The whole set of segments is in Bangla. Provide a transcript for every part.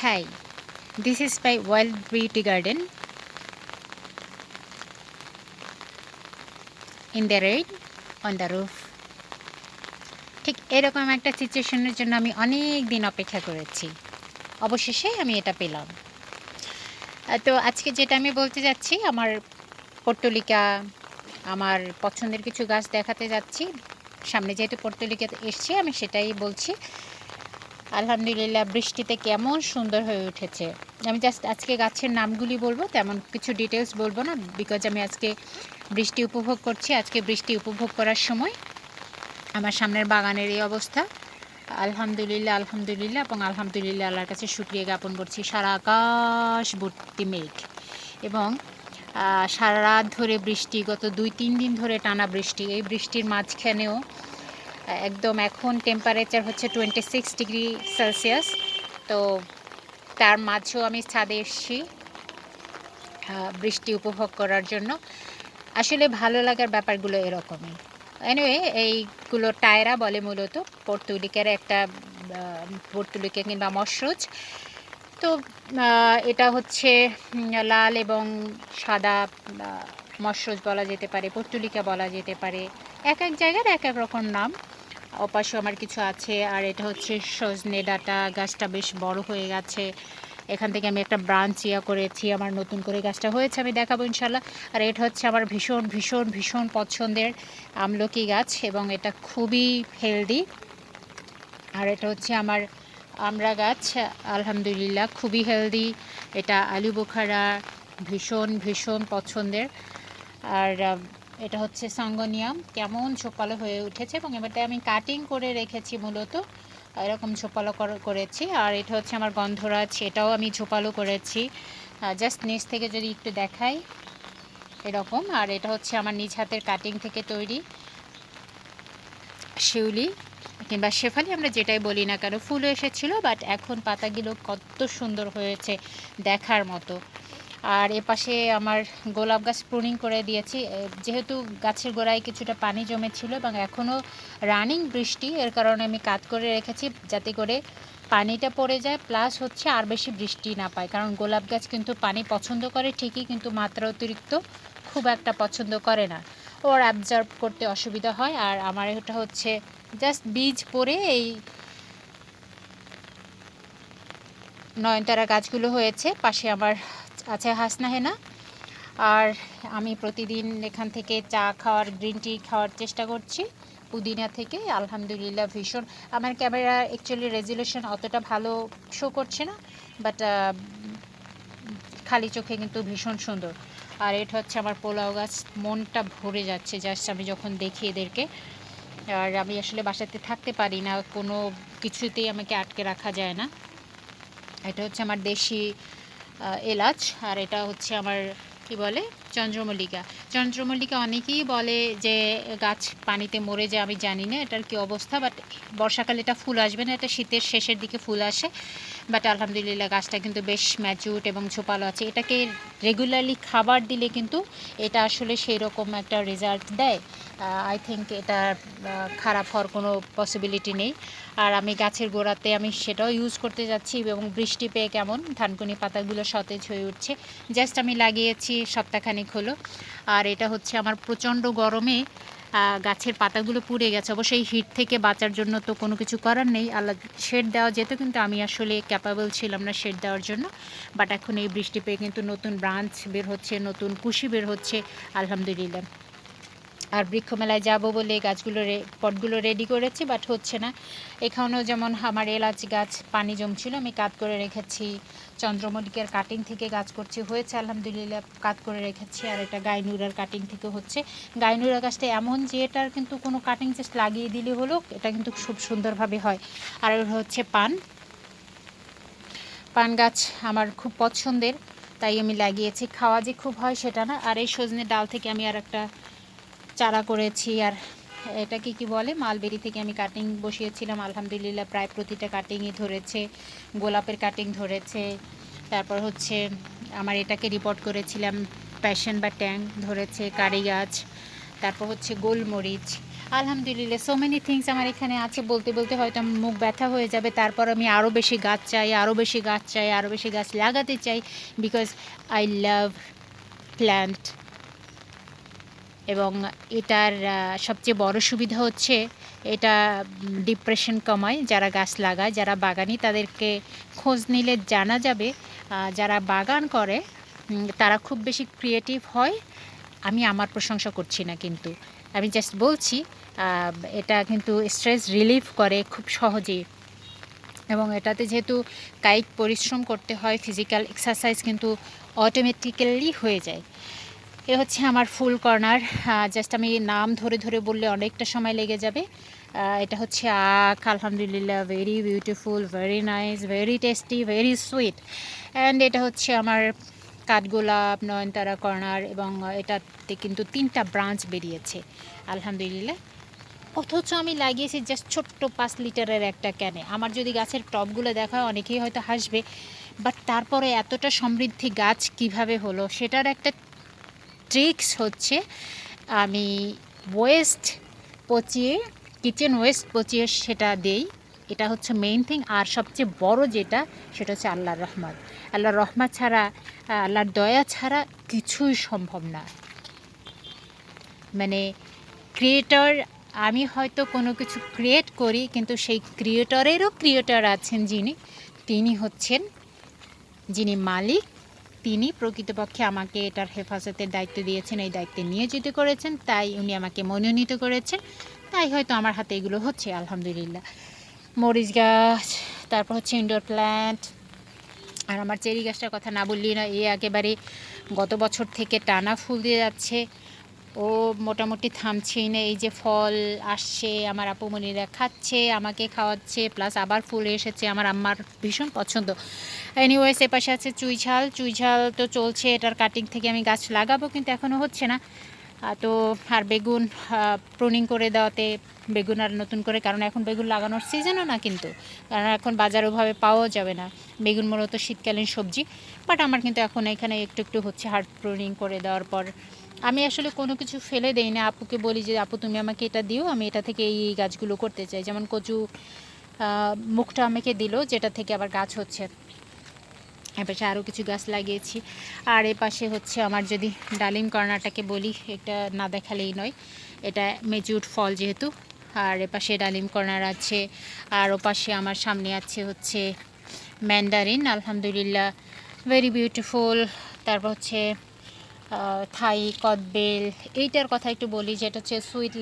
Hi, this is my wild beauty garden in the rain on the roof. ঠিক এরকম একটা সিচুয়েশনের জন্য আমি অনেক দিন অপেক্ষা করেছি। অবশেষে আমি এটা পেলাম। তো আজকে যেটা আমি বলতে যাচ্ছি, আমার পর্তুলিকা, আমার পছন্দের কিছু গাছ দেখাতে যাচ্ছি। সামনে যেহেতু পর্তুলিকা এসছে, আমি সেটাই বলছি। আলহামদুলিল্লাহ, বৃষ্টিতে কেমন সুন্দর হয়ে উঠেছে। আমি জাস্ট আজকে গাছের নামগুলি বলবো, তেমন কিছু ডিটেলস বলবো না, বিকজ আমি আজকে বৃষ্টি উপভোগ করছি। আজকে বৃষ্টি উপভোগ করার সময় আমার সামনের বাগানের এই অবস্থা। আলহামদুলিল্লাহ, আলহামদুলিল্লাহ এবং আলহামদুলিল্লাহ, আল্লাহর কাছে শুকরিয়া জ্ঞাপন করছি। সারা আকাশ ভর্তি মেঘ এবং সারা রাত ধরে বৃষ্টি, গত 2-3 দিন ধরে টানা বৃষ্টি। এই বৃষ্টির মাঝখানেও একদম এখন টেম্পারেচার হচ্ছে 26 ডিগ্রি সেলসিয়াস। তো তার মাঝেও আমি ছাদে এসেছি বৃষ্টি উপভোগ করার জন্য। আসলে ভালো লাগার ব্যাপারগুলো এরকমই। এনিওয়ে, এইগুলো টায়রা বলে মূলত, পর্তুলিকার একটা পর্তুলিকা কিংবা মশরুজ। তো এটা হচ্ছে লাল এবং সাদা মশরুজ বলা যেতে পারে, পর্তুলিকা বলা যেতে পারে। এক এক জায়গার এক এক রকম নাম। ওপাশে আমার কিছু আছে। আর এটা হচ্ছে সজনে ডাঁটা, গাছটা বেশ বড় হয়ে গেছে। এখান থেকে আমি একটা ব্রাঞ্চ করেছি, আমার নতুন করে গাছটা হয়েছে, আমি দেখাবো ইনশাল্লাহ। আর এটা হচ্ছে আমার ভীষণ ভীষণ ভীষণ পছন্দের আমলকি গাছ এবং এটা খুবই হেলদি। আর এটা হচ্ছে আমার আমড়া গাছ, আলহামদুলিল্লাহ খুবই হেলদি। এটা আলু বোখারা, ভীষণ ভীষণ পছন্দের। আর এটা হচ্ছে সাঙ্গনিয়াম, কেমন ঝোপালো হয়ে উঠেছে এবং এবারটা আমি কাটিং করে রেখেছি, মূলত এরকম ঝোপালো করেছি। আর এটা হচ্ছে আমার গন্ধরাজ, এটাও আমি ঝোপালো করেছি। জাস্ট নিচ থেকে যদি একটু দেখাই, এরকম। আর এটা হচ্ছে আমার নিজ হাতের কাটিং থেকে তৈরি শিউলি কিংবা শেফালি, আমরা যেটাই বলি না কেন। ফুলও এসেছিল, বাট এখন পাতাগুলো কত সুন্দর হয়েছে দেখার মতো। আর এপাশে আমার গোলাপ গাছ প্রুনিং করে দিয়েছি, যেহেতু গাছের গোড়ায় কিছুটা পানি জমেছিল এবং এখনও রানিং বৃষ্টি, এর কারণে আমি কাট করে রেখেছি যাতে করে পানিটা পড়ে যায়, প্লাস হচ্ছে আর বেশি বৃষ্টি না পায়। কারণ গোলাপ গাছ কিন্তু পানি পছন্দ করে ঠিকই, কিন্তু মাত্রা অতিরিক্ত খুব একটা পছন্দ করে না, ওর অ্যাবজর্ব করতে অসুবিধা হয়। আর আমার এটা হচ্ছে জাস্ট বীজ পরে এই নয়নতারা গাছগুলো হয়েছে। পাশে আমার আছে হাসনাহেনা। আর আমি প্রতিদিন এখান থেকে চা খাওয়ার, গ্রিন টি খাওয়ার চেষ্টা করছি পুদিনা থেকে। আলহামদুলিল্লাহ, ভীষণ। আমার ক্যামেরা অ্যাকচুয়ালি রেজুলেশন অতটা ভালো শো করছে না, বাট খালি চোখে কিন্তু ভীষণ সুন্দর। আর এটা হচ্ছে আমার পোলাও গাছ, মনটা ভরে যাচ্ছে জাস্ট আমি যখন দেখি এদেরকে। আর আমি আসলে বাসাতে থাকতে পারি না, কোনো কিছুতেই আমাকে আটকে রাখা যায় না। এটা হচ্ছে আমার দেশি এলাচ। আর এটা হচ্ছে আমার কি বলে, চন্দ্রমল্লিকা। চন্দ্রমল্লিকা অনেকেই বলে যে গাছ পানিতে মরে যায়, আমি জানি না এটার কি অবস্থা, বাট বর্ষাকালে এটা ফুল আসবে না, এটা শীতের শেষের দিকে ফুল আসে। বাট আলহামদুলিল্লাহ, গাছটা কিন্তু বেশ ম্যাচিউড এবং ঝোপালো আছে। এটাকে রেগুলারলি খাবার দিলে কিন্তু এটা আসলে সেই রকম একটা রেজাল্ট দেয়। আই থিঙ্ক এটা খারাপ হওয়ার কোনো পসিবিলিটি নেই। আর আমি গাছের গোড়াতে আমি সেটাও ইউজ করতে যাচ্ছি এবং বৃষ্টি পেয়ে কেমন ধানকুনি পাতাগুলো সতেজ হয়ে উঠছে। জাস্ট আমি লাগিয়েছি সপ্তাহখানেক হলো। আর এটা হচ্ছে আমার প্রচণ্ড গরমে গাছের পাতাগুলো পুড়ে গেছে। অবশ্যই হিট থেকে বাঁচার জন্য তো কোনো কিছু করার নেই, আল্লাহ শেড দেওয়া যেত, কিন্তু আমি আসলে ক্যাপাবল ছিলাম না শেড দেওয়ার জন্য। বাট এখন এই বৃষ্টি পেয়ে কিন্তু নতুন ব্রাঞ্চ বের হচ্ছে, নতুন কুশি বের হচ্ছে, আলহামদুলিল্লাহ। আর বৃক্ষমেলায় যাব বলে গাছগুলো পটগুলো রেডি করেছি, বাট হচ্ছে না। এখানেও যেমন আমার এলাচ গাছ পানি জমছিল, আমি কাট করে রেখেছি। চন্দ্রমল্লিকার কাটিং থেকে গাছ করছি, হয়েছে আলহামদুলিল্লাহ, কাট করে রেখেছি। আর এটা গাইনুরার কাটিং থেকে হচ্ছে। গাইনুরা গাছটা এমন যে এটার কিন্তু কোনো কাটিং জাস্ট লাগিয়ে দিলে হলো, এটা কিন্তু খুব সুন্দরভাবে হয়। আর হচ্ছে পান গাছ আমার খুব পছন্দের, তাই আমি লাগিয়েছি। খাওয়া যে খুব হয় সেটা না। আর এই সজনের ডাল থেকে আমি আর একটা চারা করেছি। আর এটাকে কি বলে, মালবেরি থেকে আমি কাটিং বসিয়েছিলাম, আলহামদুলিল্লাহ প্রায় প্রতিটা কাটিংই ধরেছে। গোলাপের কাটিং ধরেছে। তারপর হচ্ছে আমার এটাকে রিপোর্ট করেছিলাম, প্যাশন বা ট্যাং ধরেছে, কারি গাছ। তারপর হচ্ছে গোলমরিচ। আলহামদুলিল্লাহ সো মেনি থিংস আমার এখানে আছে, বলতে বলতে হয়তো আমার মুখ ব্যথা হয়ে যাবে। তারপর আমি আরও বেশি গাছ চাই, আরও বেশি গাছ চাই, আরও বেশি গাছ লাগাতে চাই, বিকজ আই লাভ প্ল্যান্ট। এবং এটার সবচেয়ে বড় সুবিধা হচ্ছে এটা ডিপ্রেশন কমায়। যারা গাছ লাগায়, যারা বাগানি, তাদেরকে খোঁজ নিলে জানা যাবে যারা বাগান করে তারা খুব বেশি ক্রিয়েটিভ হয়। আমি আমার প্রশংসা করছি না, কিন্তু আমি জাস্ট বলছি এটা কিন্তু স্ট্রেস রিলিফ করে খুব সহজেই। এবং এটাতে যেহেতু কায়িক পরিশ্রম করতে হয়, ফিজিক্যাল এক্সারসাইজ কিন্তু অটোমেটিক্যালি হয়ে যায়। এ হচ্ছে আমার ফুল কর্নার। জাস্ট আমি নাম ধরে ধরে বললে অনেকটা সময় লেগে যাবে। এটা হচ্ছে আখ, আলহামদুলিল্লাহ very beautiful, very nice, very tasty, very sweet. And এটা হচ্ছে আমার কাঠগোলাপ, নয়নতারা কর্নার, এবং এটাতে কিন্তু 3টা ব্রাঞ্চ বেরিয়েছে আলহামদুলিল্লাহ। অথচ আমি লাগিয়েছি জাস্ট ছোট্ট 5 লিটারের একটা ক্যানে। আমার যদি গাছের টবগুলো দেখা হয় অনেকেই হয়তো হাসবে, বাট তারপরে এতটা সমৃদ্ধি গাছ কিভাবে হলো সেটার একটা ট্রিক্স হচ্ছে আমি ওয়েস্ট পচিয়ে, কিচেন ওয়েস্ট পচিয়ে সেটা দেই। এটা হচ্ছে মেইন থিং। আর সবচেয়ে বড় যেটা, সেটা হচ্ছে আল্লাহর রহমত। আল্লাহর রহমত ছাড়া, আল্লাহর দয়া ছাড়া কিছুই সম্ভব না। মানে ক্রিয়েটর, আমি হয়তো কোনো কিছু ক্রিয়েট করি, কিন্তু সেই ক্রিয়েটরেরও ক্রিয়েটর আছেন তিনি হচ্ছেন যিনি মালিক, তিনি প্রকৃতপক্ষে আমাকে এটার হেফাজতের দায়িত্ব দিয়েছেন, এই দায়িত্বে নিয়োজিত করেছেন, তাই উনি আমাকে মনোনীত করেছেন, তাই হয়তো আমার হাতে এগুলো হচ্ছে আলহামদুলিল্লাহ। মরিচ গাছ, তারপর হচ্ছে ইনডোর প্ল্যান্ট। আর আমার চেরি গাছটার কথা না বললেই না, একেবারে গত বছর থেকে টানা ফুল দিয়ে যাচ্ছে, ও মোটামুটি থামছেই না। এই যে ফল আসছে, আমার আপুমণিরা খাচ্ছে, আমাকে খাওয়াচ্ছে, প্লাস আবার ফুল এসেছে, আমার আম্মার ভীষণ পছন্দ। এনিওয়েজ, এ পাশে আছে চুইঝাল তো চলছে, এটার কাটিং থেকে আমি গাছ লাগাবো, কিন্তু এখনও হচ্ছে না। তো আর বেগুন প্রুনিং করে দেওয়াতে বেগুন আর নতুন করে, কারণ এখন বেগুন লাগানোর সিজনও না, কিন্তু কারণ এখন বাজার ওভাবে পাওয়াও যাবে না। বেগুন মূলত শীতকালীন সবজি, বাট আমার কিন্তু এখন এখানে একটু একটু হচ্ছে হার্ড প্রুনিং করে দেওয়ার পর। আমি আসলে কোনো কিছু ফেলে দেই না, আপুকে বলি যে আপু তুমি আমাকে এটা দিও, আমি এটা থেকে এই গাছগুলো করতে চাই। যেমন কচু মুখটা আমাকে দিল, যেটা থেকে আবার গাছ হচ্ছে। এপাশে আরও কিছু গাছ লাগিয়েছি। আর এপাশে হচ্ছে আমার যদি ডালিম কর্নারটাকে বলি, এটা না দেখালেই নয়, এটা মেচুর ফল যেহেতু। আর এপাশে ডালিম কর্নার আছে, আর ওপাশে আমার সামনে আছে হচ্ছে ম্যান্ডারিন, আলহামদুলিল্লাহ ভেরি বিউটিফুল। তারপর হচ্ছে থাই কদবেল। এইটার কথা একটু বলি, যেটা হচ্ছে সুইট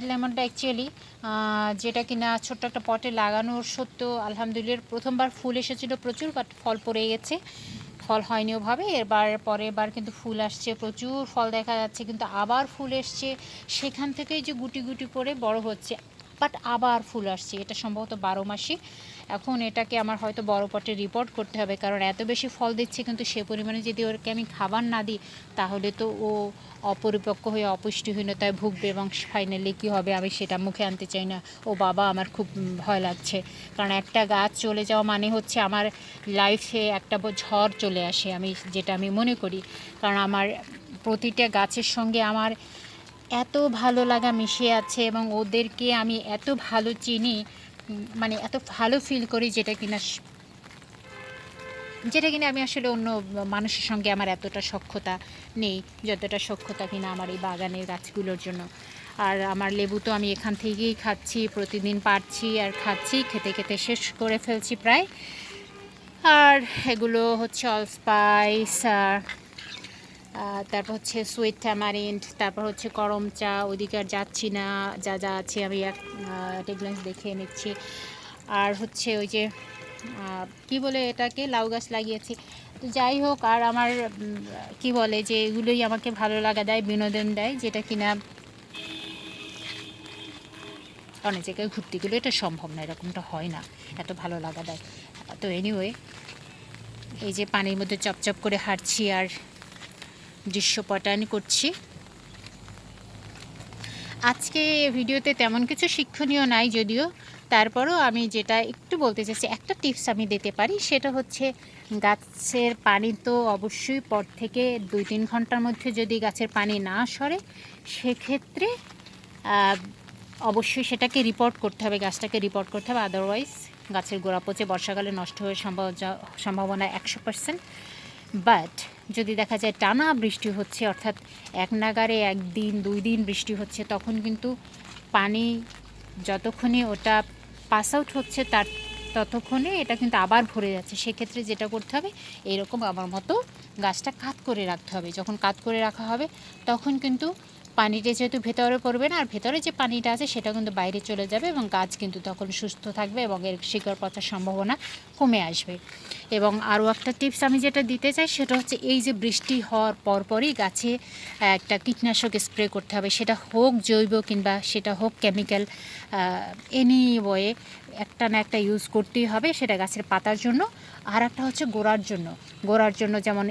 লেমনটা অ্যাকচুয়ালি যেটা কিনা ছোট্ট একটা পটে লাগানোর সত্ত্বেও আলহামদুলিল্লাহ প্রথমবার ফুল এসেছিলো প্রচুর, বাট ফল পড়ে গেছে, ফল হয়নি ওভাবে। পরের বার কিন্তু ফুল আসছে, প্রচুর ফল দেখা যাচ্ছে, কিন্তু আবার ফুল এসছে, সেখান থেকেই যে গুটি গুটি করে বড় হচ্ছে, বাট আবার ফুল আসছে। এটা সম্ভবত 12 মাসই। এখন এটাকে আমার হয়তো বড় পটে রিপোর্ট করতে হবে, কারণ এত বেশি ফল দিচ্ছে, কিন্তু সে পরিমাণে যদি ওকে আমি খাবার না দিই, তাহলে তো ও অপরিপক্ক হয়ে অপুষ্টিহীনতায় ভুগবে, এবং ফাইনালি কী হবে আমি সেটা মুখে আনতে চাই না। ও বাবা, আমার খুব ভয় লাগছে, কারণ একটা গাছ চলে যাওয়া মানে হচ্ছে আমার লাইফে একটা ঝড় চলে আসে, যেটা আমি মনে করি। কারণ আমার প্রতিটা গাছের সঙ্গে আমার এত ভালো লাগা মিশে আছে, এবং ওদেরকে আমি এত ভালো চিনি, মানে এত ভালো ফিল করি, যেটা কিনা আমি আসলে অন্য মানুষের সঙ্গে আমার এতটা সখ্যতা নেই, যতটা সখ্যতা কিনা আমার এই বাগানের গাছগুলোর জন্য। আর আমার লেবু তো আমি এখান থেকেই খাচ্ছি, প্রতিদিন পারছি আর খাচ্ছি, খেতে খেতে শেষ করে ফেলছি প্রায়। আর এগুলো হচ্ছে অলস্পাইস, তারপর হচ্ছে সুইট ট্যামারিন্ড, তারপর হচ্ছে করম চা। ওইদিকে আর যাচ্ছি না, যা যা আছে আমি টেগলেন্স দেখে নিচ্ছি। আর হচ্ছে ওই যে কি বলে এটাকে, লাউ গাছ লাগিয়েছি। তো যাই হোক, আর আমার কি বলে যে এগুলোই আমাকে ভালো লাগা দেয়, বিনোদন দেয়, যেটা কিনা অনেক জায়গায় ঘুরতে গেলে এটা সম্ভব না, এরকমটা হয় না, এত ভালো লাগা দেয়। তো এনিওয়ে, এই যে পানির মধ্যে চপচপ করে হাঁটছি আর দৃশ্যপটায়ন করছি। আজকে ভিডিওতে তেমন কিছু শিক্ষণীয় নাই যদিও, তারপরও আমি যেটা একটু বলতে চাইছি, একটা টিপস আমি দিতে পারি, সেটা হচ্ছে গাছের পানি তো অবশ্যই থেকে 2-3 ঘন্টার মধ্যে যদি গাছের পানি না সরে, সেক্ষেত্রে অবশ্যই সেটাকে রিপোর্ট করতে হবে, গাছটাকে রিপোর্ট করতে হবে, আদারওয়াইজ গাছের গোড়া পচে বর্ষাকালে নষ্ট হওয়ার সম্ভাবনা 100%। বাট যদি দেখা যায় টানা বৃষ্টি হচ্ছে, অর্থাৎ এক নাগাড়ে 1 দিন 2 দিন বৃষ্টি হচ্ছে, তখন কিন্তু পানি যতক্ষণে ওটা পাস আউট হচ্ছে তার ততক্ষণে এটা কিন্তু আবার ভরে যাচ্ছে। সেক্ষেত্রে যেটা করতে হবে, এরকম আমার মতো গাছটা কাত করে রাখতে হবে। যখন কাত করে রাখা হবে তখন কিন্তু পানিটা যেহেতু ভেতরে পড়বে না, আর ভেতরে যে পানিটা আছে সেটা কিন্তু বাইরে চলে যাবে এবং গাছ কিন্তু তখন সুস্থ থাকবে এবং এর শিকড় পচার সম্ভাবনা কমে আসবে। এবং আরও একটা টিপস আমি যেটা দিতে চাই সেটা হচ্ছে, এই যে বৃষ্টি হওয়ার পরপরই গাছে একটা কীটনাশক স্প্রে করতে হবে। সেটা হোক জৈব কিংবা সেটা হোক কেমিক্যাল, এনি ওয়ে একটা না একটা ইউজ করতেই হবে, সেটা গাছের পাতার জন্য। আর একটা হচ্ছে গোড়ার জন্য যেমন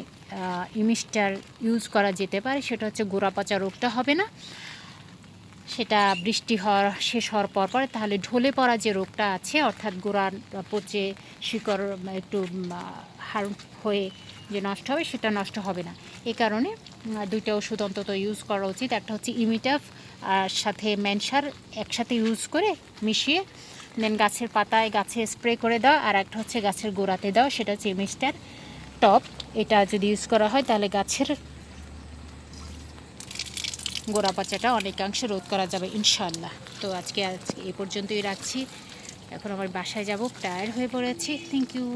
ইমিস্টার ইউজ করা যেতে পারে, সেটা হচ্ছে গোড়া পচা রোগটা হবে না, সেটা বৃষ্টি শেষ হওয়ার পর তাহলে ঢলে পড়া যে রোগটা আছে, অর্থাৎ গোড়া পচে শিকড় একটু হার্ম হয়ে যে নষ্ট হবে, সেটা নষ্ট হবে না। এই কারণে 2টা ওষুধ অন্তত ইউজ করা উচিত। একটা হচ্ছে ইমিটাফ আর সাথে ম্যানসার একসাথে ইউজ করে মিশিয়ে দেন গাছের পাতায় গাছে স্প্রে করে দেওয়া, আর একটা হচ্ছে গাছের গোড়াতে দেওয়া, সেটা হচ্ছে ইমিস্টার টপ। এটা যদি ইউজ করা হয় তাহলে গাছের গোড়া পচাটা অনেকাংশে রোধ করা যাবে ইনশাআল্লাহ। তো আজকে এ পর্যন্তই রাখছি। এখন আমার বাসায় যাব, টায়ার্ড হয়ে পড়েছি। Thank you.